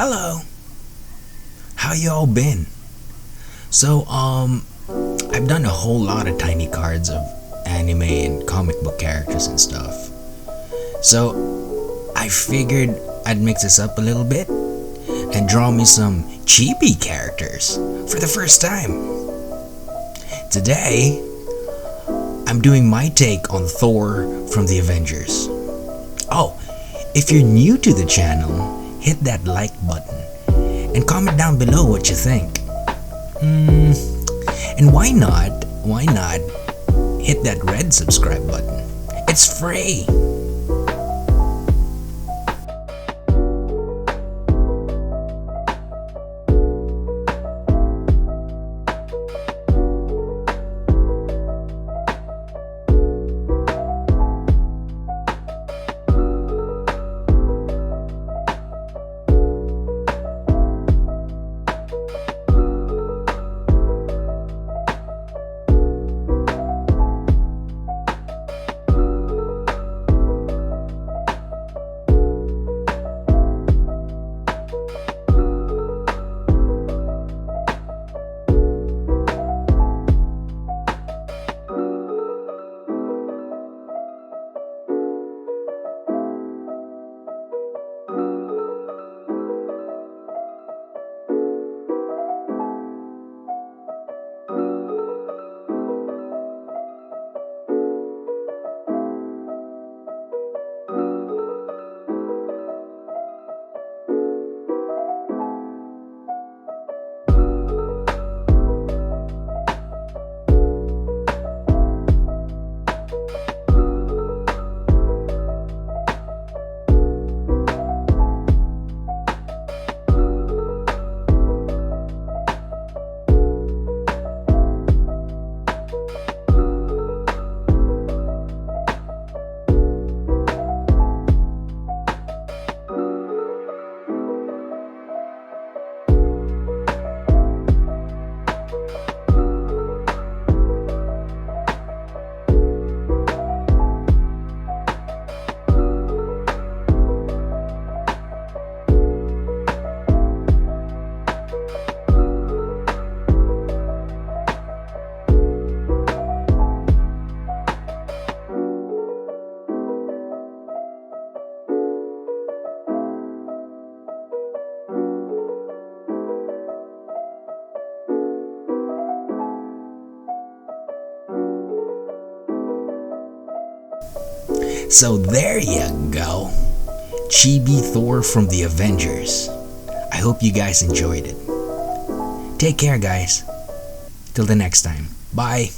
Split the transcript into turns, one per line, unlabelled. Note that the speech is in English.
Hello. How you all been? So, I've done a whole lot of tiny cards of anime and comic book characters and stuff. So, I figured I'd mix this up a little bit and draw me some Chibi characters for the first time. Today, I'm doing my take on Thor from the Avengers. Oh, if you're new to the channel, hit that like button and comment down below what you think. And why not hit that red subscribe button? It's free. So there you go. Chibi Thor from the Avengers. I hope you guys enjoyed it. Take care, guys. Till the next time. Bye.